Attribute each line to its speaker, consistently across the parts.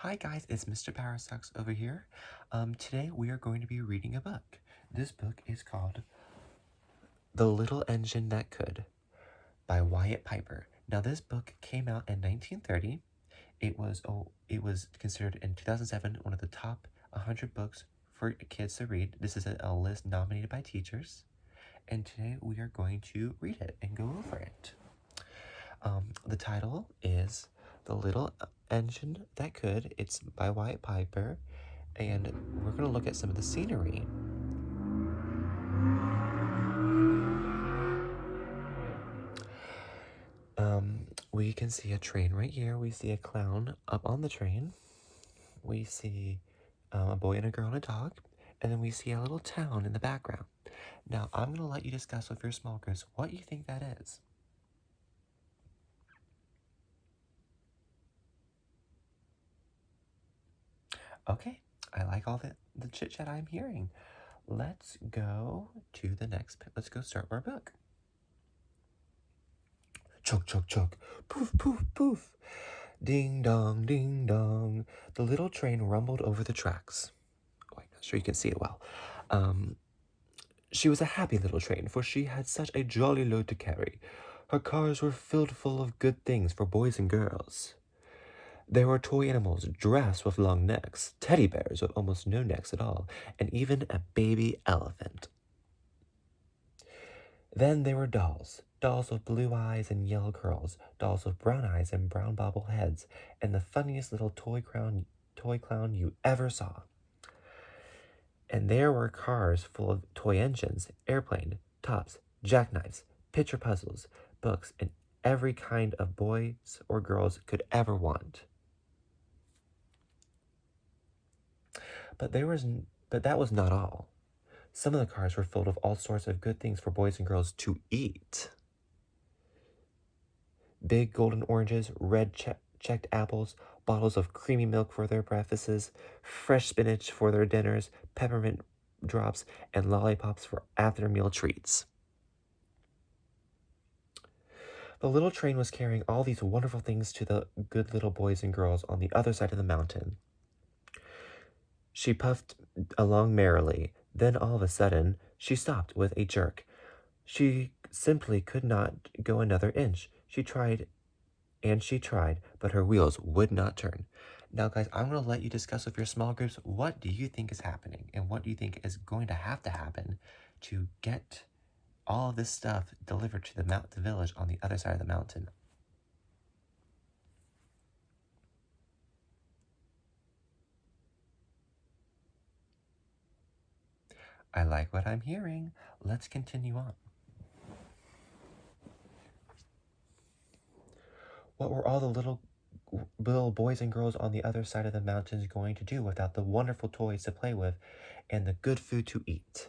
Speaker 1: Hi guys, it's Mr. Powersucks over here. Today we are going to be reading a book. This book is called The Little Engine That Could by Wyatt Piper. Now this book came out in 1930. It was considered in 2007 one of the top 100 books for kids to read. This is a list nominated by teachers. And today we are going to read it and go over it. The title is The Little Engine That Could. It's by Wyatt Piper, and we're going to look at some of the scenery. We can see a train right here. We see a clown up on the train. We see a boy and a girl and a dog, and then we see a little town in the background. Now, I'm going to let you discuss with your small groups what you think that is. Okay, I like all the chit-chat I'm hearing. Let's go to the next, let's go start our book. Chug, chug, chug, poof, poof, poof. Ding dong, ding dong. The little train rumbled over the tracks. Oh, I'm not sure you can see it well. She was a happy little train, for she had such a jolly load to carry. Her cars were filled full of good things for boys and girls. There were toy animals, giraffes with long necks, teddy bears with almost no necks at all, and even a baby elephant. Then there were dolls. Dolls with blue eyes and yellow curls, dolls with brown eyes and brown bobble heads, and the funniest little toy clown you ever saw. And there were cars full of toy engines, airplane, tops, jackknives, picture puzzles, books, and every kind of boys or girls could ever want. But that was not all. Some of the cars were filled with all sorts of good things for boys and girls to eat. Big golden oranges, red checked apples, bottles of creamy milk for their breakfasts, fresh spinach for their dinners, peppermint drops, and lollipops for after meal treats. The little train was carrying all these wonderful things to the good little boys and girls on the other side of the mountain. She puffed along merrily. Then all of a sudden, she stopped with a jerk. She simply could not go another inch. She tried, but her wheels would not turn. Now, guys, I'm going to let you discuss with your small groups, what do you think is happening? And what do you think is going to happen to get all of this stuff delivered to the village on the other side of the mountain? I like what I'm hearing. Let's continue on. What were all the little boys and girls on the other side of the mountains going to do without the wonderful toys to play with and the good food to eat?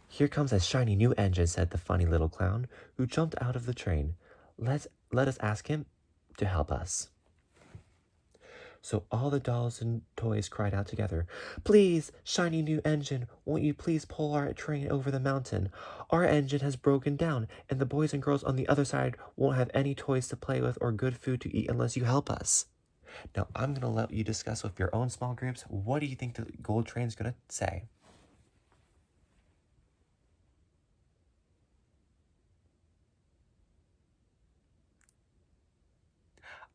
Speaker 1: Here comes a shiny new engine, said the funny little clown, who jumped out of the train. Let us ask him to help us. So all the dolls and toys cried out together, "Please, shiny new engine, won't you please pull our train over the mountain? Our engine has broken down, and the boys and girls on the other side won't have any toys to play with or good food to eat unless you help us." Now, I'm going to let you discuss with your own small groups. What do you think the gold train's going to say?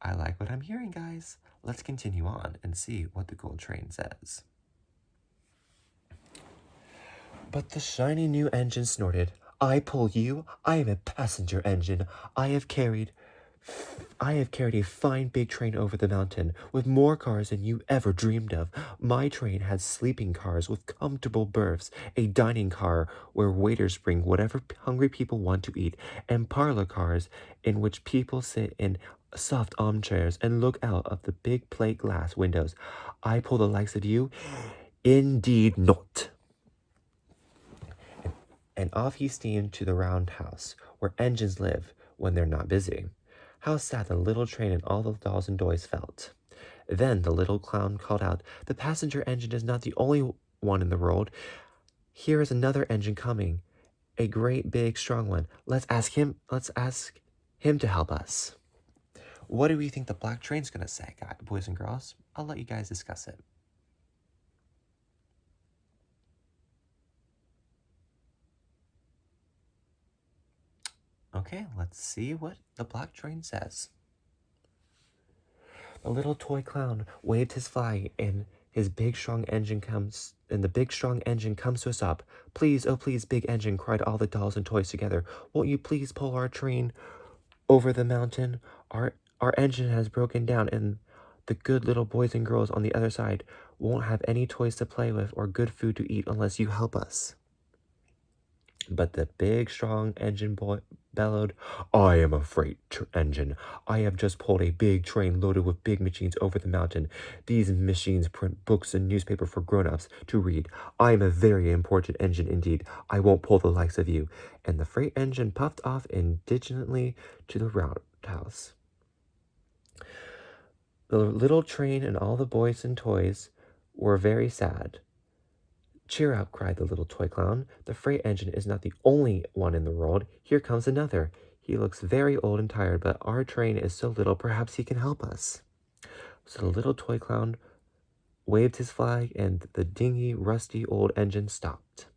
Speaker 1: I like what I'm hearing, guys. Let's continue on and see what the gold train says. But the shiny new engine snorted. "I pull you. I am a passenger engine. I have carried a fine big train over the mountain with more cars than you ever dreamed of. My train has sleeping cars with comfortable berths, a dining car where waiters bring whatever hungry people want to eat, and parlor cars in which people sit in soft armchairs and look out of the big plate glass windows. I pull the likes of you? Indeed not." And off he steamed to the roundhouse, where engines live when they're not busy. How sad the little train and all the dolls and toys felt. Then the little clown called out, "The passenger engine is not the only one in the world. Here is another engine coming, a great big strong one. Let's ask him to help us." What do we think the black train's gonna say, guys, boys and girls? I'll let you guys discuss it. Okay, let's see what the black train says. The little toy clown waved his flag, and his big strong engine comes and the big strong engine comes to a stop. Please, oh please, big engine, cried all the dolls and toys together. Won't you please pull our train over the mountain? Our engine has broken down, and the good little boys and girls on the other side won't have any toys to play with or good food to eat unless you help us. But the big, strong engine boy bellowed, I am a freight engine. I have just pulled a big train loaded with big machines over the mountain. These machines print books and newspaper for grown-ups to read. I am a very important engine indeed. I won't pull the likes of you. And the freight engine puffed off indignantly to the roundhouse. The little train and all the boys and toys were very sad. Cheer up, cried the little toy clown. The freight engine is not the only one in the world. Here comes another. He looks very old and tired, but our train is so little, perhaps he can help us. So the little toy clown waved his flag, and the dingy, rusty old engine stopped.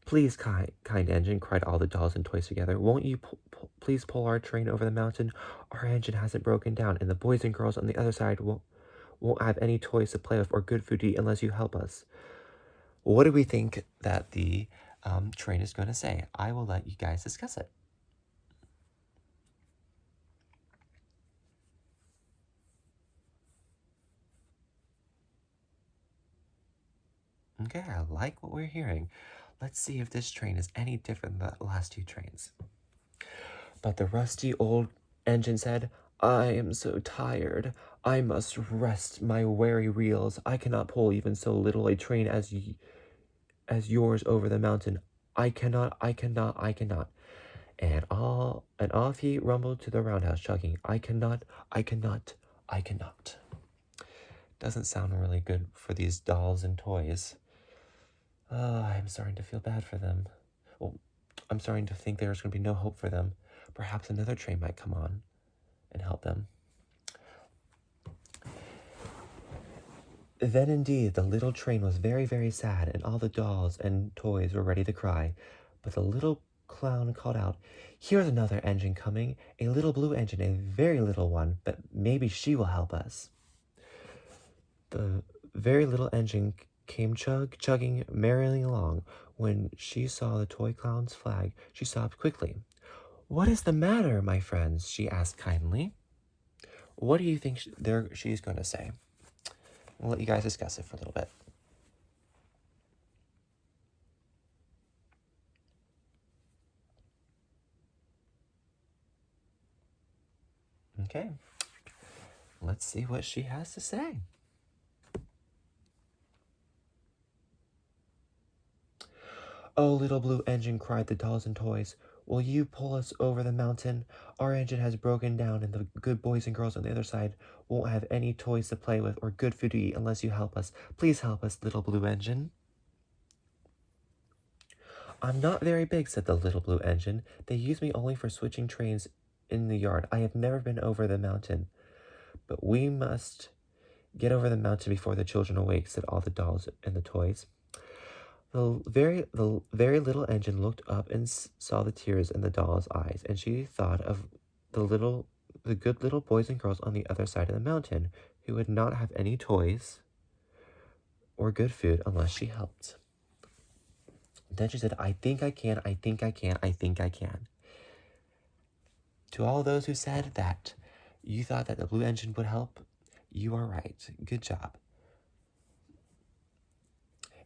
Speaker 1: Please, kind engine, cried all the dolls and toys together. Won't you please pull our train over the mountain? Our engine hasn't broken down, and the boys and girls on the other side won't have any toys to play with or good food to eat unless you help us. What do we think that the train is going to say? I will let you guys discuss it. Okay, I like what we're hearing. Let's see if this train is any different than the last two trains. But the rusty old engine said, I am so tired. I must rest my weary wheels. I cannot pull even so little a train as yours over the mountain. I cannot. And off he rumbled to the roundhouse, chugging, I cannot. Doesn't sound really good for these dolls and toys. I'm starting to feel bad for them. Well, I'm starting to think there's going to be no hope for them. Perhaps another train might come on and help them. Then indeed the little train was very, very sad, and all the dolls and toys were ready to cry. But the little clown called out, Here's another engine coming, a little blue engine, a very little one, but maybe she will help us. The very little engine came chugging merrily along. When she saw the toy clown's flag, she stopped quickly. What is the matter, my friends? She asked kindly. What do you think she's going to say? I'll let you guys discuss it for a little bit. Okay, let's see what she has to say. Oh, little blue engine, cried the dolls and toys. Will you pull us over the mountain? Our engine has broken down, and the good boys and girls on the other side won't have any toys to play with or good food to eat unless you help us. Please help us, little blue engine. I'm not very big, said the little blue engine. They use me only for switching trains in the yard. I have never been over the mountain. But we must get over the mountain before the children awake, said all the dolls and the toys. The very little engine looked up and saw the tears in the doll's eyes, and she thought of the good little boys and girls on the other side of the mountain, who would not have any toys or good food unless she helped. Then she said, I think I can. To all those who said that you thought that the blue engine would help, you are right. Good job.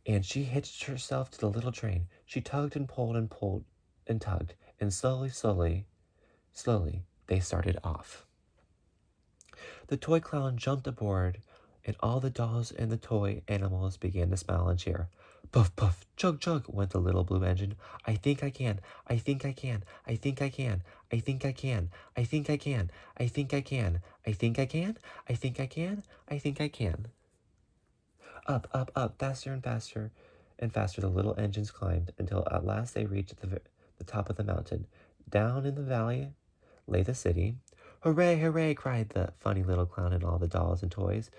Speaker 1: And she hitched herself to the little train. She tugged and pulled and tugged, and slowly, they started off. The toy clown jumped aboard, and all the dolls and the toy animals began to smile and cheer. Puff, puff, chug, chug, went the little blue engine. I think I can. I think I can. I think I can. I think I can. I think I can. I think I can. I think I can. I think I can. I think I can. Up, up, up, faster and faster and faster the little engines climbed, until at last they reached the top of the mountain. Down in the valley lay the city. Hooray, hooray, cried the funny little clown and all the dolls and toys.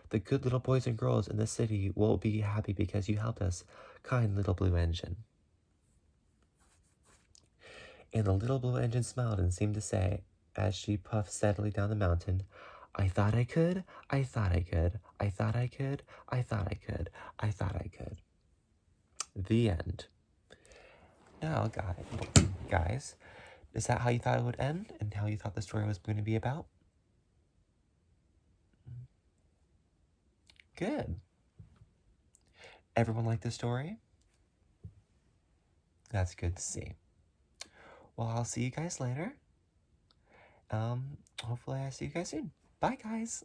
Speaker 1: The good little boys and girls in the city will be happy because you helped us, kind little blue engine. And the little blue engine smiled and seemed to say, as she puffed steadily down the mountain, I thought I could, I thought I could, I thought I could, I thought I could, I thought I could. The end. Now, guys, is that how you thought it would end and how you thought the story was going to be about? Good. Everyone like the story? That's good to see. Well, I'll see you guys later. Hopefully I see you guys soon. Bye, guys.